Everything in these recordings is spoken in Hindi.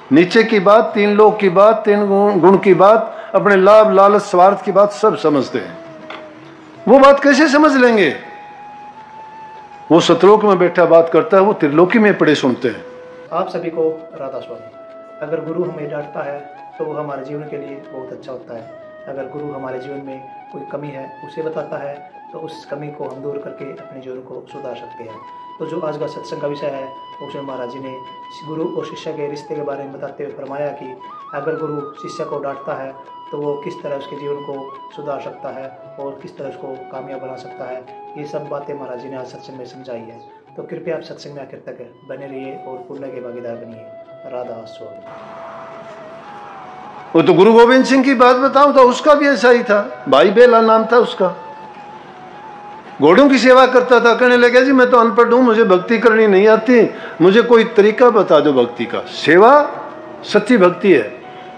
नीचे की बात, 3 लोक की बात, 3 गुण की बात, अपने लाभ लालच स्वार्थ की बात सब समझते हैं। वो बात कैसे समझ लेंगे? वो सतलोक में बैठा बात करता है, वो त्रिलोकी में पड़े सुनते हैं। आप सभी को राधा स्वामी। अगर गुरु हमें डांटता है तो वो हमारे जीवन के लिए बहुत अच्छा होता है। अगर गुरु हमारे जीवन में कोई कमी है उसे बताता है तो उस कमी को हम दूर करके अपने जीवन को सुधार सकते हैं। तो जो आज का सत्संग का विषय है उसमें महाराज जी ने गुरु और शिष्य के रिश्ते के बारे में बताते हुए फरमाया कि अगर गुरु शिष्य को डांटता है तो वो किस तरह उसके जीवन को सुधार सकता है और किस तरह उसको कामयाब बना सकता है। ये सब बातें महाराज जी ने आज सत्संग में समझाई है। तो कृपया आप सत्संग में आखिर तक बने रहिए और पुण्य के भागीदार बनिए। राधा स्वामी। वो तो गुरु गोविंद सिंह की बात बताऊं तो उसका भी ऐसा ही था। भाई बेला नाम था उसका, घोड़ों की सेवा करता था। कहने लगे जी मैं तो अनपढ़ हूं, मुझे भक्ति करनी नहीं आती, मुझे कोई तरीका बता दो भक्ति का। सेवा सच्ची भक्ति है।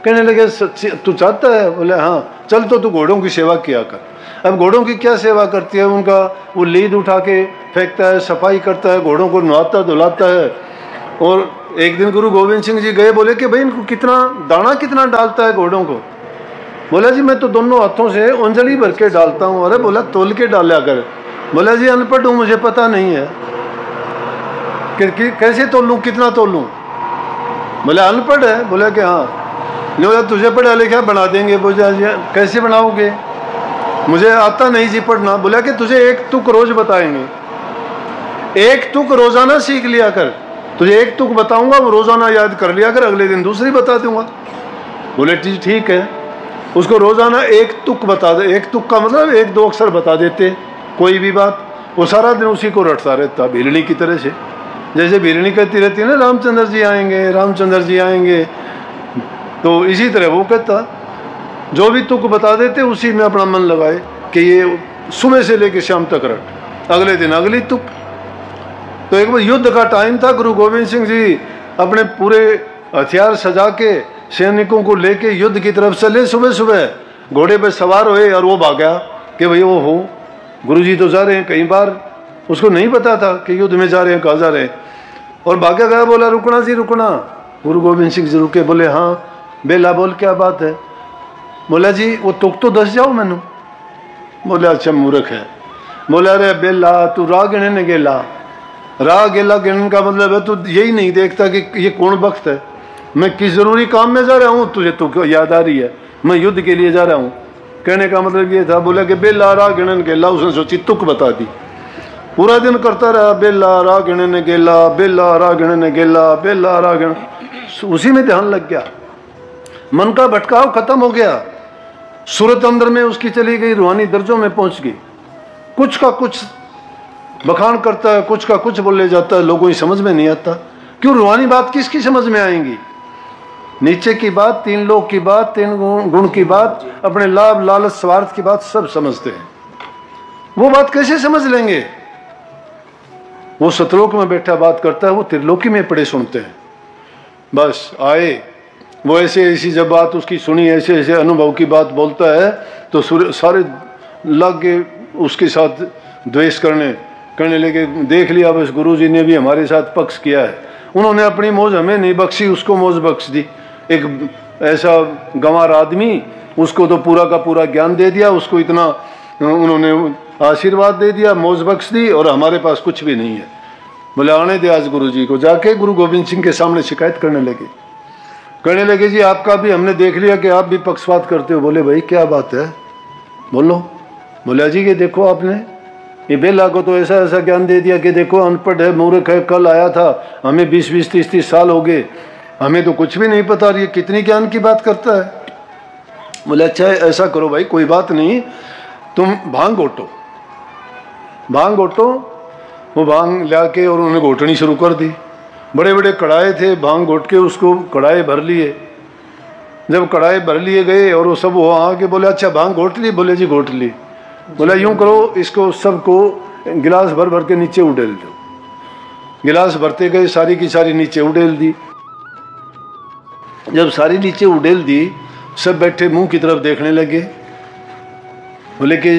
कहने लगे सच्ची तू चाहता है? बोले हाँ, चल तो तू घोड़ों की सेवा किया कर। अब घोड़ों की क्या सेवा करती है? उनका वो लीद उठा के फेंकता है, सफाई करता है, घोड़ों को नहाता धुलाता है। और एक दिन गुरु गोविंद सिंह जी गए, बोले कि भाई इनको कितना दाना कितना डालता है घोड़ों को? बोला जी मैं तो दोनों हाथों से अंजलि भर के डालता हूँ। अरे बोला तोल के डाला कर। बोला जी अनपढ़ हूँ, मुझे पता नहीं है कि कैसे तोलूँ, कितना तोलूँ? बोले अनपढ़ है? बोला कि हाँ। बोला तुझे पढ़ा लिखा बना देंगे। बोला जी कैसे बनाओगे? मुझे आता नहीं जी पढ़ना। बोला कि तुझे एक तुक रोज बताएंगे, एक तुक रोजाना सीख लिया कर। तुझे एक तुक बताऊंगा वो रोजाना याद कर लिया कर, अगले दिन दूसरी बता दूंगा। बोले ठीक है। उसको रोजाना एक तुक बता दे। एक तुक का मतलब 1-2 अक्षर बता देते कोई भी बात, वो सारा दिन उसी को रटता रहता भीलनी की तरह से। जैसे भीलनी कहती रहती है ना रामचंद्र जी आएंगे, रामचंद्र जी आएंगे, तो इसी तरह वो कहता। जो भी तुक बता देते उसी में अपना मन लगाए कि ये सुबह से लेकर शाम तक रट, अगले दिन अगली तुक। तो एक बार युद्ध का टाइम था, गुरु गोविंद सिंह जी अपने पूरे हथियार सजा के सैनिकों को लेके युद्ध की तरफ चले। सुबह सुबह घोड़े पर सवार हुए और वो भागा कि भाई वो हो गुरु जी तो जा रहे हैं कई बार। उसको नहीं पता था कि युद्ध में जा रहे हैं, कहाँ जा रहे हैं। और भागा गया, बोला रुकना जी रुकना। गुरु गोविंद सिंह जी रुके, बोले हाँ बेला बोल क्या बात है? बोला जी वो तुक तो दस जाओ मैनू। बोला अच्छा मूर्ख है। बोला अरे बेला तू राह गिनने गेला, राह गेला गिनने का मतलब है तू यही नहीं देखता कि ये कौन वक्त है, मैं किस जरूरी काम में जा रहा हूँ, तुझे तो याद आ रही है मैं युद्ध के लिए जा रहा हूँ। कहने का मतलब ये था। बोला कि बेला राह गिनन गेला। उसने सोची तुक बता दी। पूरा दिन करता रहा बेला राह गिनने गेला, बेला राह गिनने गेला, बेला राह गिन। उसी में ध्यान लग गया, मन का भटकाव खत्म हो गया। सूरत अंदर में उसकी चली गई, रूहानी दर्जों में पहुंच गई। कुछ का कुछ बखान करता है, कुछ का कुछ बोले जाता है, लोगों की समझ में नहीं आता। क्यों? रूहानी बात किसकी समझ में आएंगी? नीचे की बात, 3 लोक की बात, 3 गुण की बात, अपने लाभ लालच स्वार्थ की बात सब समझते हैं। वो बात कैसे समझ लेंगे? वो सतलोक में बैठा बात करता है, वो त्रिलोकी में पड़े सुनते हैं। बस आए वो ऐसी जब बात उसकी सुनी, ऐसे अनुभव की बात बोलता है तो सारे लग के उसके साथ द्वेष करने लगे। देख लिया बस गुरु जी ने भी हमारे साथ पक्ष किया है, उन्होंने अपनी मौज हमें नहीं बख्शी, उसको मौज बख्श दी। एक ऐसा गंवार आदमी, उसको तो पूरा का पूरा ज्ञान दे दिया, उसको इतना उन्होंने आशीर्वाद दे दिया, मौज बख्श दी, और हमारे पास कुछ भी नहीं है। बोले आने दे आज गुरु जी को। जाके गुरु गोविंद सिंह के सामने शिकायत करने लगे जी आपका भी हमने देख लिया कि आप भी पक्षपात करते हो। बोले भाई क्या बात है बोलो। बोले जी कि देखो आपने ये बेला को तो ऐसा ज्ञान दे दिया कि देखो अनपढ़ है, मूर्ख है, कल आया था, हमें 20-20, 30-30 साल हो गए, हमें तो कुछ भी नहीं पता, ये कितनी ज्ञान की बात करता है। बोले अच्छा ऐसा करो भाई, कोई बात नहीं, तुम भांग घोटो। वो भांग ला के और उन्होंने घोटनी शुरू कर दी। बड़े बड़े कढ़ाए थे, भांग घोट के उसको कढ़ाए भर लिए। जब कढ़ाए भर लिए गए और वो सब वहाँ आके बोले अच्छा भांग घोट ली? बोले जी घोट ली। बोला यूं करो, इसको सबको गिलास भर भर के नीचे उड़ेल दो। गिलास भरते गए, सारी की सारी नीचे उड़ेल दी। जब सारी नीचे उड़ेल दी, सब बैठे मुंह की तरफ देखने लगे। बोले कि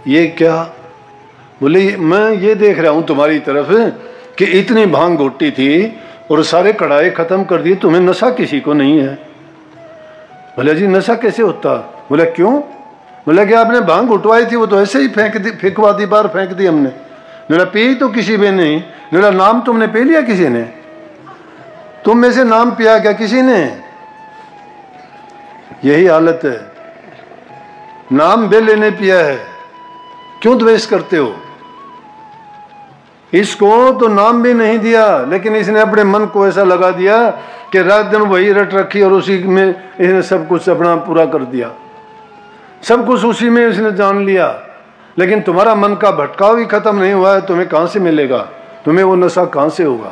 ये क्या? बोले मैं ये देख रहा हूं तुम्हारी तरफ कि इतनी भांग घोटी थी और सारे कड़ाए खत्म कर दिए, तुम्हें नशा किसी को नहीं है। बोले जी नशा कैसे होता? बोले क्यों? बोले कि आपने भांग उठवाई थी वो तो ऐसे ही फेंकवा दी, बाहर फेंक दी हमने। बोला पी तो किसी भी नहीं। बोला नाम तुमने पी लिया किसी ने? तुम में से नाम पिया क्या किसी ने? यही हालत है, नाम बेले ने पिया है, क्यों द्वेष करते हो? इसको तो नाम भी नहीं दिया, लेकिन इसने अपने मन को ऐसा लगा दिया कि रात दिन वही रट रखी और उसी में इसने सब कुछ अपना पूरा कर दिया, सब कुछ उसी में इसने जान लिया। लेकिन तुम्हारा मन का भटकाव ही खत्म नहीं हुआ है, तुम्हें कहां से मिलेगा? तुम्हें वो नशा कहां से होगा?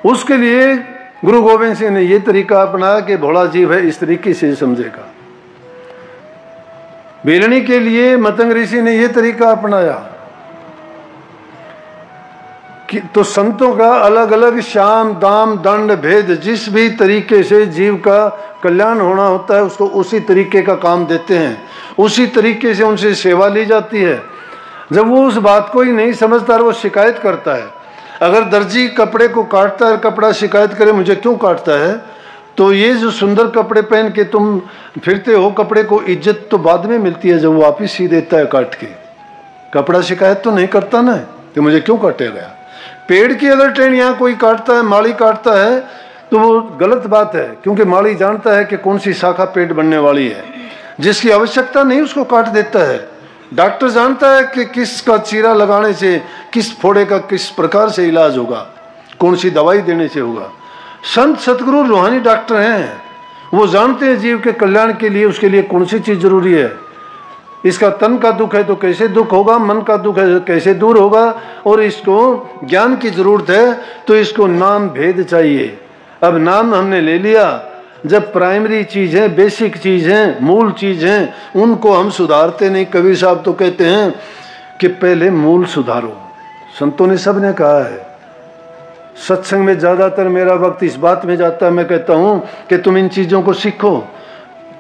उसके लिए गुरु गोविंद सिंह ने ये तरीका अपनाया कि भोला जीव है इस तरीके से समझेगा। बेलनी के लिए मतंग ऋषि ने ये तरीका अपनाया कि तो संतों का अलग अलग शाम दाम दंड भेद, जिस भी तरीके से जीव का कल्याण होना होता है उसको उसी तरीके का काम देते हैं, उसी तरीके से उनसे सेवा ली जाती है। जब वो उस बात को ही नहीं समझता वो शिकायत करता है। अगर दर्जी कपड़े को काटता है, कपड़ा शिकायत करे मुझे क्यों काटता है, तो ये जो सुंदर कपड़े पहन के तुम फिरते हो, कपड़े को इज्जत तो बाद में मिलती है जब वो वापिस सी देता है काट के। कपड़ा शिकायत तो नहीं करता ना कि मुझे क्यों काटेगा। पेड़ की अगर टहनियाँ कोई काटता है, माली काटता है, तो वो गलत बात है, क्योंकि माली जानता है कि कौन सी शाखा पेट बनने वाली है। जिसकी आवश्यकता नहीं उसको काट देता है। डॉक्टर जानता है कि किसका चीरा लगाने से, किस फोड़े का किस प्रकार से इलाज होगा, कौन सी दवाई देने से होगा। संत सतगुरु रूहानी डॉक्टर हैं, वो जानते हैं जीव के कल्याण के लिए उसके लिए कौन सी चीज जरूरी है। इसका तन का दुख है तो कैसे दुख होगा, मन का दुख है तो कैसे दूर होगा, और इसको ज्ञान की जरूरत है तो इसको नाम भेद चाहिए। अब नाम हमने ले लिया, जब प्राइमरी चीज है, बेसिक चीज है, मूल चीज है, उनको हम सुधारते नहीं। कबीर साहब तो कहते हैं कि पहले मूल सुधारो। संतों ने सब ने कहा है। सत्संग में ज्यादातर मेरा वक्त इस बात में जाता है, मैं कहता हूं कि तुम इन चीजों को सीखो।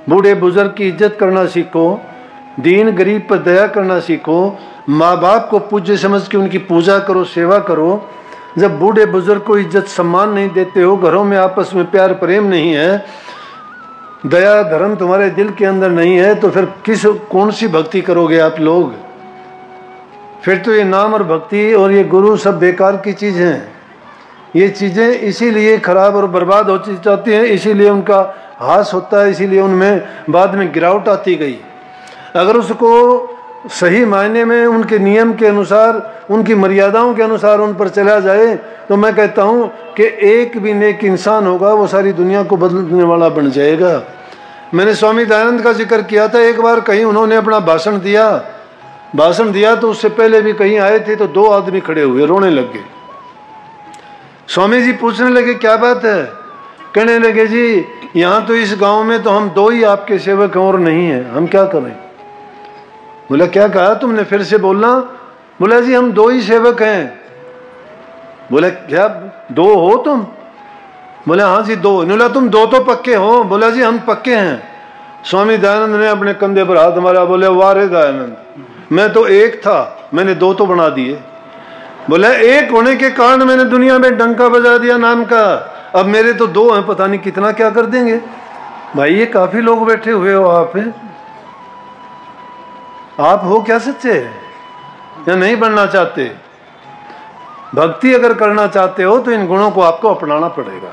बूढ़े बुजुर्ग की इज्जत करना सीखो, दीन गरीब पर दया करना सीखो, माँ बाप को पूज्य समझ के उनकी पूजा करो, सेवा करो। जब बूढ़े बुजुर्ग को इज्जत सम्मान नहीं देते हो, घरों में आपस में प्यार प्रेम नहीं है, दया धर्म तुम्हारे दिल के अंदर नहीं है, तो फिर कौन सी भक्ति करोगे आप लोग? फिर तो ये नाम और भक्ति और ये गुरु सब बेकार की चीज हैं। ये चीजें इसीलिए खराब और बर्बाद हो जाती हैं, इसीलिए उनका हास होता है, इसीलिए उनमें बाद में गिरावट आती गई। अगर उसको सही मायने में उनके नियम के अनुसार, उनकी मर्यादाओं के अनुसार उन पर चला जाए, तो मैं कहता हूँ कि एक भी नेक इंसान होगा वो सारी दुनिया को बदलने वाला बन जाएगा। मैंने स्वामी दयानंद का जिक्र किया था। एक बार कहीं उन्होंने अपना भाषण दिया तो उससे पहले भी कहीं आए थे, तो 2 आदमी खड़े हुए, रोने लग गए। स्वामी जी पूछने लगे क्या बात है? कहने लगे जी यहाँ तो इस गाँव में तो हम 2 ही आपके सेवक हैं और नहीं है, हम क्या करें? बोला क्या कहा तुमने, फिर से बोलना। बोला जी हम 2 ही सेवक हैं। बोला क्या 2 हो तुम? बोले हाँ जी 2। बोला तुम 2 तो पक्के हो? बोला जी हम पक्के हैं। स्वामी दयानंद ने अपने कंधे पर हाथ मारा, बोले वाह रे दयानंद, मैं तो 1 था, मैंने 2 तो बना दिए। बोला 1 होने के कारण मैंने दुनिया में डंका बजा दिया नाम का, अब मेरे तो 2 हैं, पता नहीं कितना क्या कर देंगे। भाई ये काफी लोग बैठे हुए हो, आप हो क्या सच्चे या नहीं बनना चाहते? भक्ति अगर करना चाहते हो तो इन गुणों को आपको अपनाना पड़ेगा।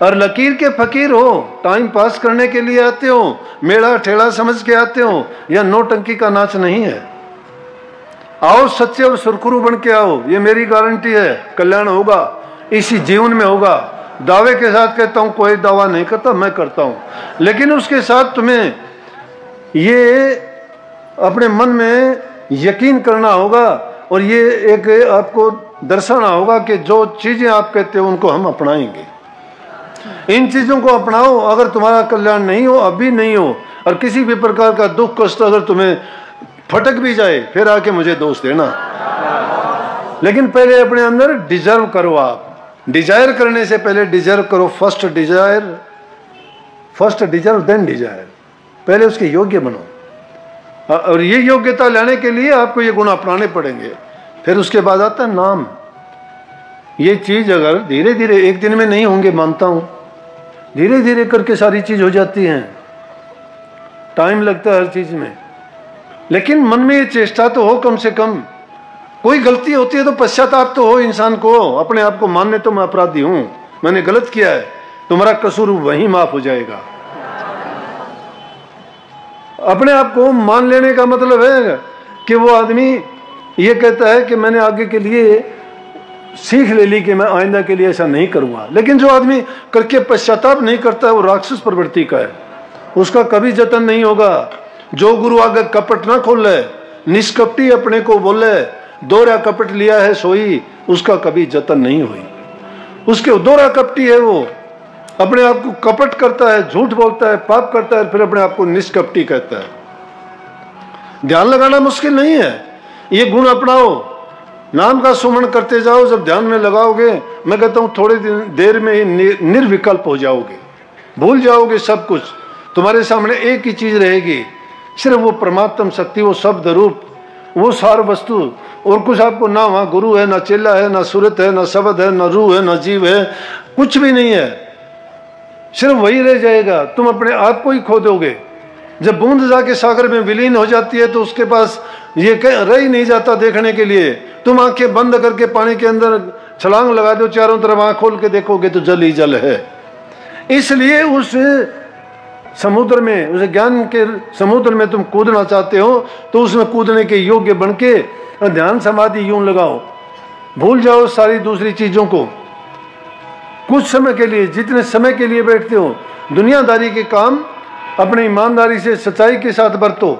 और लकीर के फकीर हो, टाइम पास करने के लिए आते हो, मेला ठेला समझ के आते हो, या नौटंकी का नाच नहीं है। आओ सच्चे और सुरखुरू बन के आओ, ये मेरी गारंटी है, कल्याण होगा, इसी जीवन में होगा। दावे के साथ कहता हूं, कोई दावा नहीं करता, मैं करता हूं, लेकिन उसके साथ तुम्हें ये अपने मन में यकीन करना होगा और ये एक आपको दर्शाना होगा कि जो चीजें आप कहते हो उनको हम अपनाएंगे। इन चीजों को अपनाओ। अगर तुम्हारा कल्याण नहीं हो, अभी नहीं हो, और किसी भी प्रकार का दुख कष्ट अगर तुम्हें फटक भी जाए, फिर आके मुझे दोष देना। लेकिन पहले अपने अंदर डिजर्व करो। आप डिजायर करने से पहले डिजर्व करो। First deserve then desire. पहले उसके योग्य बनो, और ये योग्यता लाने के लिए आपको ये गुण अपनाने पड़ेंगे। फिर उसके बाद आता है नाम। ये चीज अगर धीरे धीरे, एक दिन में नहीं होंगे मानता हूं, धीरे धीरे करके सारी चीज हो जाती है, टाइम लगता है हर चीज में, लेकिन मन में ये चेष्टा तो हो कम से कम। कोई गलती होती है तो पश्चाताप तो हो इंसान को, अपने आप को मानने तो मैं अपराधी हूं, मैंने गलत किया है, तुम्हारा कसूर वहीं माफ हो जाएगा। अपने आप को मान लेने का मतलब है कि वो आदमी ये कहता है कि मैंने आगे के लिए सीख ले ली कि मैं आइंदा के लिए ऐसा नहीं करूंगा। लेकिन जो आदमी करके पश्चाताप नहीं करता है वो राक्षस प्रवृत्ति का है, उसका कभी जतन नहीं होगा। जो गुरु आगे कपट ना खोले, निष्कपटी अपने को बोले, दोहरा कपट लिया है सोई, उसका कभी जतन नहीं हुई। उसके दोहरा कपटी है, वो अपने आप को कपट करता है, झूठ बोलता है, पाप करता है, फिर अपने आप को निष्कपटी कहता है। ध्यान लगाना मुश्किल नहीं है, ये गुण अपनाओ, नाम का सुमन करते जाओ। जब ध्यान में लगाओगे, मैं कहता हूं थोड़ी देर में ही निर्विकल्प हो जाओगे, भूल जाओगे सब कुछ। तुम्हारे सामने एक ही चीज रहेगी, सिर्फ वो परमात्म शक्ति, वो शब्द रूप, वो सार वस्तु, और कुछ आपको ना वहां गुरु है, ना चेला है, ना सूरत है, ना शब्द है, ना रूह है, ना जीव है, कुछ भी नहीं है, सिर्फ वही रह जाएगा। तुम अपने आप को ही खो दोगे। जब बूंद जाके सागर में विलीन हो जाती है तो उसके पास ये रह ही नहीं जाता देखने के लिए। तुम आंखें बंद करके पानी के अंदर छलांग लगा दो, चारों तरफ आंख खोल के देखोगे तो जल ही जल है। इसलिए उस समुद्र में, उस ज्ञान के समुद्र में तुम कूदना चाहते हो तो उसमें कूदने के योग्य बन के ध्यान समाधि यूं लगाओ, भूल जाओ सारी दूसरी चीजों को। कुछ समय के लिए, जितने समय के लिए बैठते हो, दुनियादारी के काम अपनी ईमानदारी से, सच्चाई के साथ बरतो,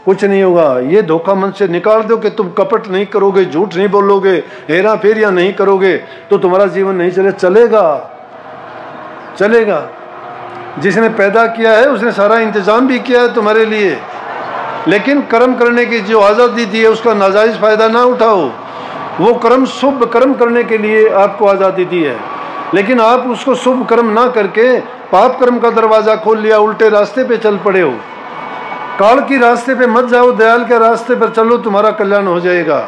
कुछ नहीं होगा। ये धोखा मन से निकाल दो कि तुम कपट नहीं करोगे, झूठ नहीं बोलोगे, हेरा फेरिया नहीं करोगे तो तुम्हारा जीवन नहीं चलेगा। चलेगा। जिसने पैदा किया है उसने सारा इंतजाम भी किया है तुम्हारे लिए, लेकिन कर्म करने की जो आज़ादी दी है उसका नाजायज फायदा ना उठाओ। वो कर्म, शुभ कर्म करने के लिए आपको आज़ादी दी है, लेकिन आप उसको शुभ कर्म ना करके पाप कर्म का दरवाजा खोल लिया, उल्टे रास्ते पे चल पड़े हो। काल की रास्ते पे मत जाओ, दयाल के रास्ते पर चलो, तुम्हारा कल्याण हो जाएगा।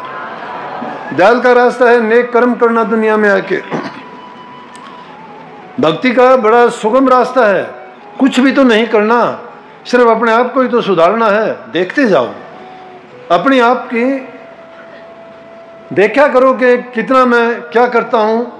दयाल का रास्ता है नेक कर्म करना दुनिया में आके। भक्ति का बड़ा सुगम रास्ता है, कुछ भी तो नहीं करना, सिर्फ अपने आप को ही तो सुधारना है। देखते जाओ, अपने आप की देखा करो कि कितना मैं क्या करता हूँ,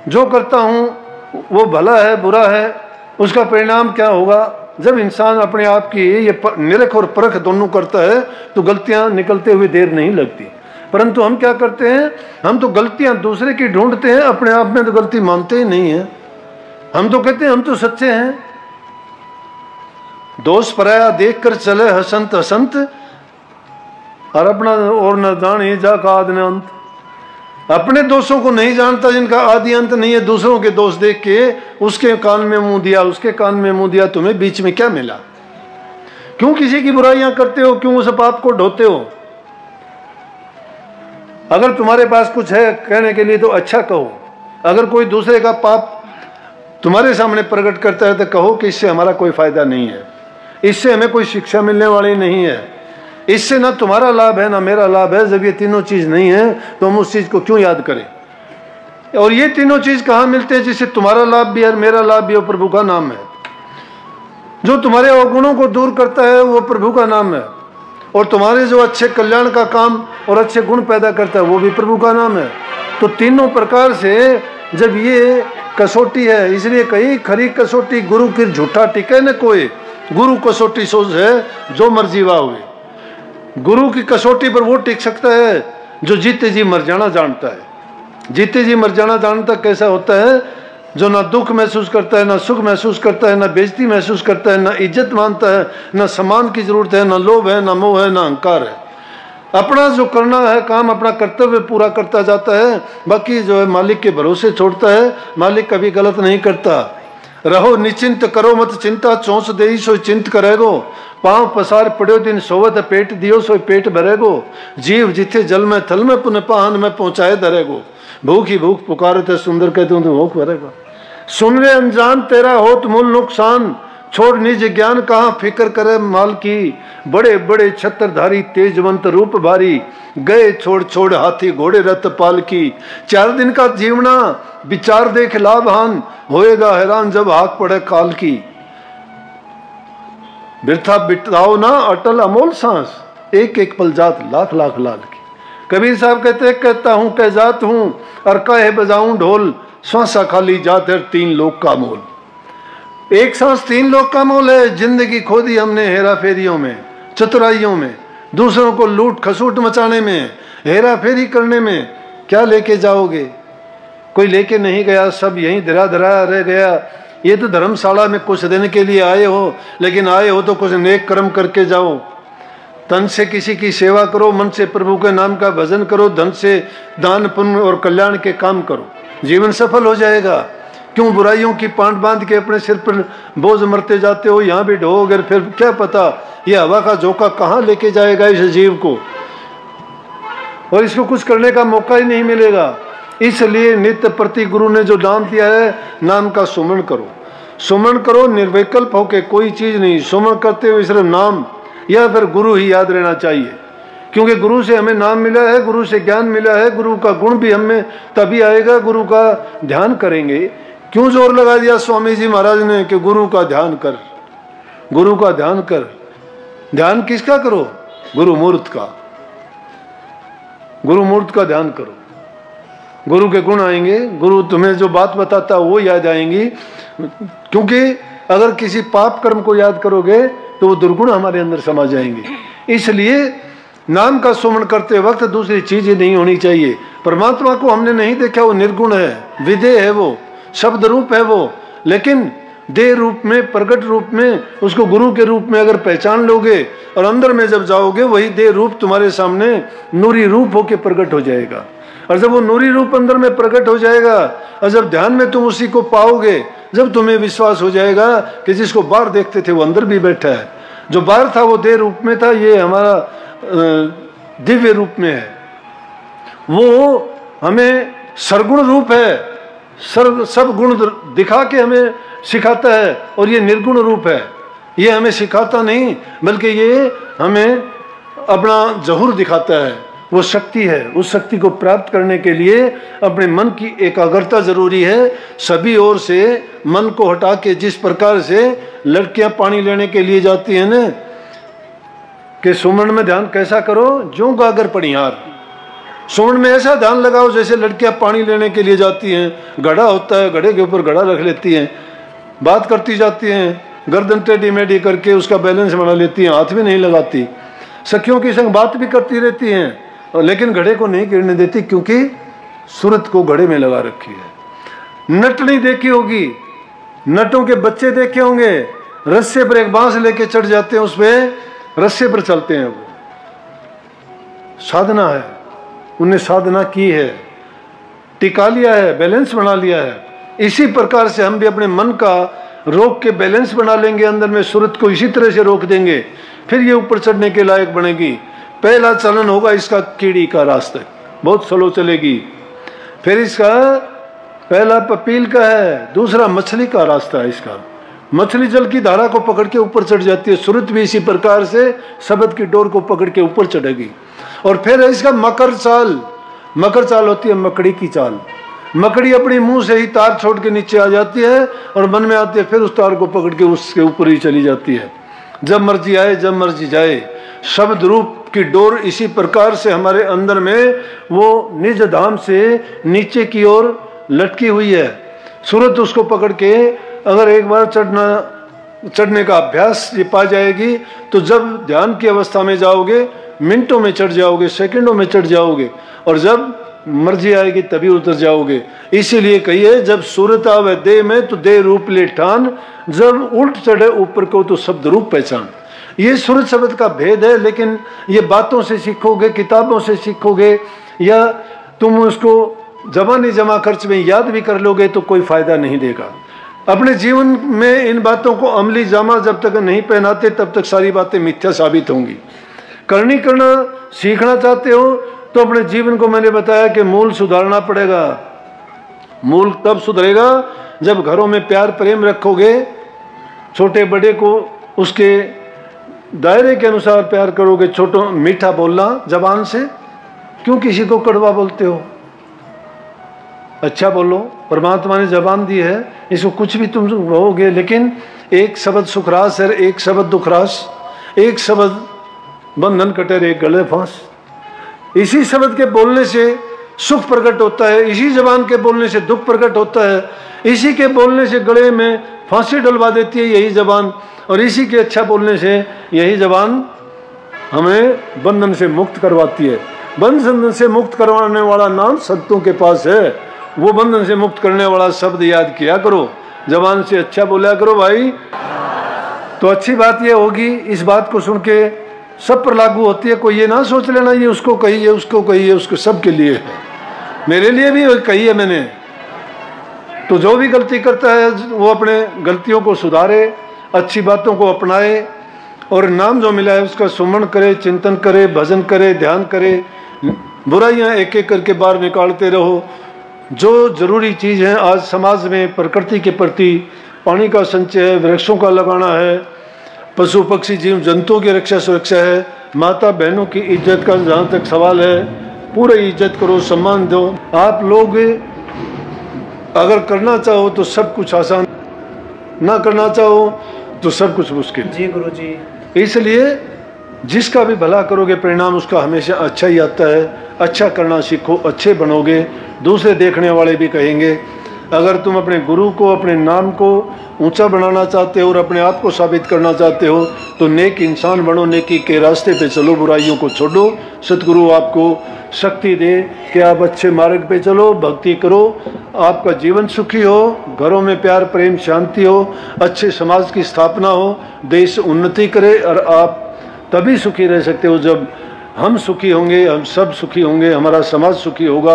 जो करता हूँ वो भला है बुरा है, उसका परिणाम क्या होगा। जब इंसान अपने आप की ये निरख और परख दोनों करता है तो गलतियाँ निकलते हुए देर नहीं लगती। परंतु हम क्या करते हैं, हम तो गलतियाँ दूसरे की ढूंढते हैं, अपने आप में तो गलती मानते ही नहीं है। हम तो कहते हैं हम तो सच्चे हैं। दोष पराया देख कर चले हसंत हसंत, और अपना और न जाने जा का आदि अंत। अपने दोषों को नहीं जानता जिनका आदि अंत नहीं है, दूसरों के दोष देख के उसके कान में मुंह दिया, उसके कान में मुंह दिया, तुम्हें बीच में क्या मिला? क्यों किसी की बुराइयां करते हो, क्यों उस पाप को ढोते हो? अगर तुम्हारे पास कुछ है कहने के लिए तो अच्छा कहो। अगर कोई दूसरे का पाप तुम्हारे सामने प्रकट करता है तो कहो कि इससे हमारा कोई फायदा नहीं है, इससे हमें कोई शिक्षा मिलने वाली नहीं है, इससे ना तुम्हारा लाभ है ना मेरा लाभ है। जब ये तीनों चीज नहीं है तो हम उस चीज को क्यों याद करें? और ये तीनों चीज कहाँ मिलते हैं जिससे तुम्हारा लाभ भी है और मेरा लाभ भी है? प्रभु का नाम है। जो तुम्हारे अवगुणों को दूर करता है वो प्रभु का नाम है, और तुम्हारे जो अच्छे कल्याण का काम और अच्छे गुण पैदा करता है वो भी प्रभु का नाम है। तो तीनों प्रकार से जब ये कसौटी है, इसलिए कही खरी कसौटी गुरु की झूठा टिके न कोई। गुरु कसौटी सोच है जो मर्जी वाह हुए। गुरु की कसौटी पर वो टिक सकता है जो जीते जी मर जाना जानता है। जीते जी मर जाना जानता कैसा होता है? जो ना दुख महसूस करता है, ना सुख महसूस करता है, ना बेइज्जती महसूस करता है, ना इज्जत मानता है, ना सम्मान की जरूरत है, ना लोभ है, ना मोह है, ना अहंकार है। अपना जो करना है काम, अपना कर्तव्य पूरा करता जाता है, बाकी जो है मालिक के भरोसे छोड़ता है। मालिक कभी गलत नहीं करता। रहो निचिंत करो मत चिंता, चौंस देई सोई चिंत करेगो। पांव पसार पड़ो दिन सोवत, पेट दियो सोई पेट भरेगो। जीव जिथे जल में थल में पुण्य पान में पहुंचाए धरेगो। भूख ही भूख पुकारते सुंदर कहते तो भूख भरेगा। सुन रे अनजान तेरा होत मूल नुकसान, छोड़ निज ज्ञान कहाँ फिक्र करे माल की, बड़े बड़े छत्रधारी तेजवंत रूप भारी, गए छोड़ छोड़ हाथी घोड़े रथ पाल की। 4 दिन का जीवना विचार देख लाभहान, होएगा हैरान जब हाथ पड़े काल की। बिरथा बिताओ ना अटल अमोल सांस, एक एक पल जात लाख लाख लाल की। कबीर साहब कहते कहता हूं कह जात हूं और कहे बजाऊं ढोल, श्वासा खाली जात है 3 लोक का मोल। एक सांस 3 लोक का मोल है। जिंदगी खो दी हमने हेरा फेरियों में, चतुराइयों में, दूसरों को लूट खसूट मचाने में, हेरा फेरी करने में। क्या लेके जाओगे? कोई लेके नहीं गया, सब यहीं धरा धरा रह गया। ये तो धर्मशाला में कुछ दिन के लिए आए हो, लेकिन आए हो तो कुछ नेक कर्म करके जाओ। तन से किसी की सेवा करो, मन से प्रभु के नाम का भजन करो, धन से दान पुण्य और कल्याण के काम करो, जीवन सफल हो जाएगा। क्यों बुराइयों की पांट बांध के अपने सिर पर बोझ मरते जाते हो? यहाँ भी ढोगे, फिर क्या पता ये हवा का झोंका कहाँ लेके जाएगा इस जीव को, और इसको कुछ करने का मौका ही नहीं मिलेगा। इसलिए नित्य प्रति गुरु ने जो नाम दिया है, नाम का सुमरण करो। सुमरण करो निर्विकल्प होके, कोई चीज नहीं। सुमरण करते हुए सिर्फ नाम या फिर गुरु ही याद रहना चाहिए, क्योंकि गुरु से हमें नाम मिला है, गुरु से ज्ञान मिला है, गुरु का गुण भी हमें तभी आएगा गुरु का ध्यान करेंगे। क्यों जोर लगा दिया स्वामी जी महाराज ने कि गुरु का ध्यान कर, गुरु का ध्यान कर। ध्यान किसका करो? गुरु मूर्त का। गुरु मूर्त का ध्यान करो, गुरु के गुण आएंगे, गुरु तुम्हें जो बात बताता है वो याद आएंगी। क्योंकि अगर किसी पाप कर्म को याद करोगे तो वो दुर्गुण हमारे अंदर समा जाएंगे। इसलिए नाम का सुमरण करते वक्त दूसरी चीज नहीं होनी चाहिए। परमात्मा को हमने नहीं देखा, वो निर्गुण है, विदेह है, वो शब्द रूप है वो, लेकिन देह रूप में, प्रकट रूप में उसको गुरु के रूप में अगर पहचान लोगे और अंदर में जब जाओगे, वही देह रूप तुम्हारे सामने नूरी रूप होके प्रकट हो जाएगा। और जब वो नूरी रूप अंदर में प्रकट हो जाएगा और जब ध्यान में तुम उसी को पाओगे, जब तुम्हें विश्वास हो जाएगा कि जिसको बाहर देखते थे वो अंदर भी बैठा है, जो बाहर था वो देह रूप में था, ये हमारा दिव्य रूप में है। वो हमें सरगुण रूप है, सब गुण दिखा के हमें सिखाता है, और ये निर्गुण रूप है। ये हमें सिखाता नहीं, बल्कि ये हमें अपना जहूर दिखाता है। वो शक्ति है, उस शक्ति को प्राप्त करने के लिए अपने मन की एकाग्रता जरूरी है। सभी ओर से मन को हटा के, जिस प्रकार से लड़कियां पानी लेने के लिए जाती हैं ना, कि सुमरण में ध्यान कैसा करो, जो गागर पड़ियार। सुमरण में ऐसा ध्यान लगाओ जैसे लड़कियां पानी लेने के लिए जाती हैं। घड़ा होता है, घड़े के ऊपर घड़ा रख लेती हैं, बात करती जाती हैं, गर्दन टेढ़ी मेढ़ी करके उसका बैलेंस बना लेती हैं, हाथ भी नहीं लगाती, सखियों की संग बात भी करती रहती हैं, लेकिन घड़े को नहीं गिरने देती, क्योंकि सूरत को घड़े में लगा रखी है। नट नहीं देखी होगी, नटों के बच्चे देखे होंगे, रस्से पर एक बांस लेके चढ़ जाते हैं, उस पर रस्से पर चलते हैं। वो साधना है, उन्हें साधना की है, टिका लिया है, बैलेंस बना लिया है। इसी प्रकार से हम भी अपने मन का रोक के बैलेंस बना लेंगे, अंदर में सूरत को इसी तरह से रोक देंगे, फिर ये ऊपर चढ़ने के लायक बनेगी। पहला चलन होगा इसका कीड़ी का रास्ता, बहुत स्लो चलेगी। फिर इसका पहला पपील का है, दूसरा मछली का रास्ता है इसका। मछली जल की धारा को पकड़ के ऊपर चढ़ जाती है, सूरत भी इसी प्रकार से शब्द की डोर को पकड़ के ऊपर चढ़ेगी। और फिर है इसका मकर चाल। मकर चाल होती है मकड़ी की चाल। मकड़ी अपनी मुंह से ही तार छोड़ के नीचे आ जाती है और मन में आती है, फिर उस तार को पकड़ के उसके ऊपर ही चली जाती है। जब मर्जी आए, जब मर्जी जाए। शब्द रूप की डोर इसी प्रकार से हमारे अंदर में वो निज धाम से नीचे की ओर लटकी हुई है। सूरत उसको पकड़ के अगर एक बार चढ़ने का अभ्यास ये पा जाएगी, तो जब ध्यान की अवस्था में जाओगे मिनटों में चढ़ जाओगे, सेकंडों में चढ़ जाओगे, और जब मर्जी आएगी तभी उतर जाओगे। इसीलिए कहिए, जब सूरत आवे देह में तो देह रूप ले ठान, जब उल्ट चढ़े ऊपर को तो शब्द रूप पहचान। ये सूरत शब्द का भेद है, लेकिन ये बातों से सीखोगे, किताबों से सीखोगे, या तुम उसको जबानी जमा खर्च में याद भी कर लोगे तो कोई फायदा नहीं देगा। अपने जीवन में इन बातों को अमली जामा जब तक नहीं पहनाते तब तक सारी बातें मिथ्या साबित होंगी। करना सीखना चाहते हो तो अपने जीवन को मैंने बताया कि मूल सुधारना पड़ेगा। मूल तब सुधरेगा जब घरों में प्यार प्रेम रखोगे, छोटे बड़े को उसके दायरे के अनुसार प्यार करोगे। छोटो मीठा बोलना जबान से, क्यों किसी को कड़वा बोलते हो? अच्छा बोलो। परमात्मा ने जबान दी है, इसको कुछ भी तुम कहोगे, लेकिन एक शब्द सुखरास है, एक शब्द दुखरास, एक शब्द बंधन कटर, एक गले फांस। इसी शब्द के बोलने से सुख प्रकट होता है, इसी जबान के बोलने से दुख प्रकट होता है, इसी के बोलने से गले में फांसी डलवा देती है यही जबान, और इसी के अच्छा बोलने से यही जबान हमें बंधन से मुक्त करवाती है। बंधन से मुक्त करवाने वाला नाम संतों के पास है, वो बंधन से मुक्त करने वाला शब्द याद किया करो, जबान से अच्छा बोला करो भाई। तो अच्छी बात ये होगी, इस बात को सुन के सब पर लागू होती है। कोई ये ना सोच लेना ये उसको कही है, उसको कही है, उसको सबके लिए है, मेरे लिए भी कही है मैंने। तो जो भी गलती करता है वो अपने गलतियों को सुधारे, अच्छी बातों को अपनाए, और नाम जो मिला है उसका सुमरण करे, चिंतन करे, भजन करे, ध्यान करे। बुराइयां एक एक करके बाहर निकालते रहो। जो जरूरी चीज़ है आज समाज में, प्रकृति के प्रति पानी का संचय है, वृक्षों का लगाना है, पशु पक्षी जीव जंतुओं की रक्षा सुरक्षा है, माता बहनों की इज्जत का जहाँ तक सवाल है, पूरे इज्जत करो, सम्मान दो। आप लोग अगर करना चाहो तो सब कुछ आसान, ना करना चाहो तो सब कुछ मुश्किल। जी गुरु जी। इसलिए जिसका भी भला करोगे परिणाम उसका हमेशा अच्छा ही आता है। अच्छा करना सीखो, अच्छे बनोगे, दूसरे देखने वाले भी कहेंगे। अगर तुम अपने गुरु को, अपने नाम को ऊंचा बनाना चाहते हो और अपने आप को साबित करना चाहते हो तो नेक इंसान बनो, नेकी के रास्ते पे चलो, बुराइयों को छोड़ो। सतगुरु आपको शक्ति दे कि आप अच्छे मार्ग पे चलो, भक्ति करो, आपका जीवन सुखी हो, घरों में प्यार प्रेम शांति हो, अच्छे समाज की स्थापना हो, देश उन्नति करे। और आप तभी सुखी रह सकते हो जब हम सुखी होंगे, हम सब सुखी होंगे, हमारा समाज सुखी होगा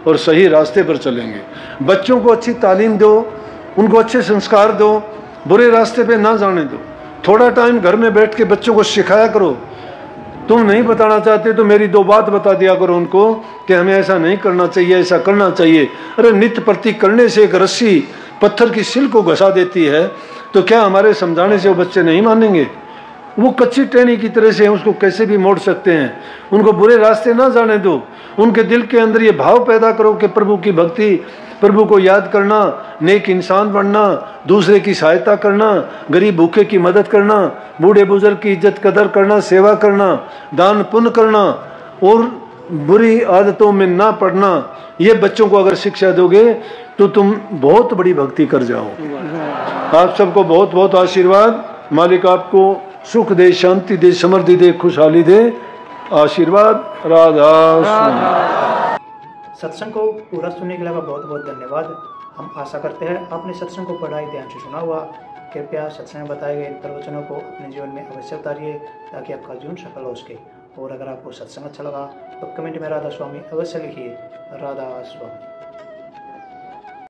और सही रास्ते पर चलेंगे। बच्चों को अच्छी तालीम दो, उनको अच्छे संस्कार दो, बुरे रास्ते पे ना जाने दो। थोड़ा टाइम घर में बैठ के बच्चों को सिखाया करो। तुम नहीं बताना चाहते तो मेरी दो बात बता दिया करो उनको कि हमें ऐसा नहीं करना चाहिए, ऐसा करना चाहिए। अरे नित्य प्रति करने से एक रस्सी पत्थर की सिल को घसा देती है, तो क्या हमारे समझाने से वो बच्चे नहीं मानेंगे? वो कच्ची टहनी की तरह से उसको कैसे भी मोड़ सकते हैं। उनको बुरे रास्ते ना जाने दो, उनके दिल के अंदर ये भाव पैदा करो कि प्रभु की भक्ति, प्रभु को याद करना, नेक इंसान बनना, दूसरे की सहायता करना, गरीब भूखे की मदद करना, बूढ़े बुजुर्ग की इज्जत कदर करना, सेवा करना, दान पुण्य करना और बुरी आदतों में ना पड़ना। ये बच्चों को अगर शिक्षा दोगे तो तुम बहुत बड़ी भक्ति कर जाओगे। आप सबको बहुत बहुत आशीर्वाद। मालिक आपको सुख दे, शांति दे, समृद्धि दे, खुशहाली दे। आशीर्वाद। राधा। सत्संग को पूरा सुनने के लिए बहुत बहुत धन्यवाद। हम आशा करते हैं आपने सत्संग को पढ़ा ध्यान से सुना हुआ। कृपया सत्संग में बताए गए प्रवचनों को अपने जीवन में अवश्य उतारिए ताकि आपका जीवन सफल हो सके। और अगर आपको सत्संग अच्छा लगा तो कमेंट में राधा स्वामी अवश्य लिखिए। राधा स्वामी।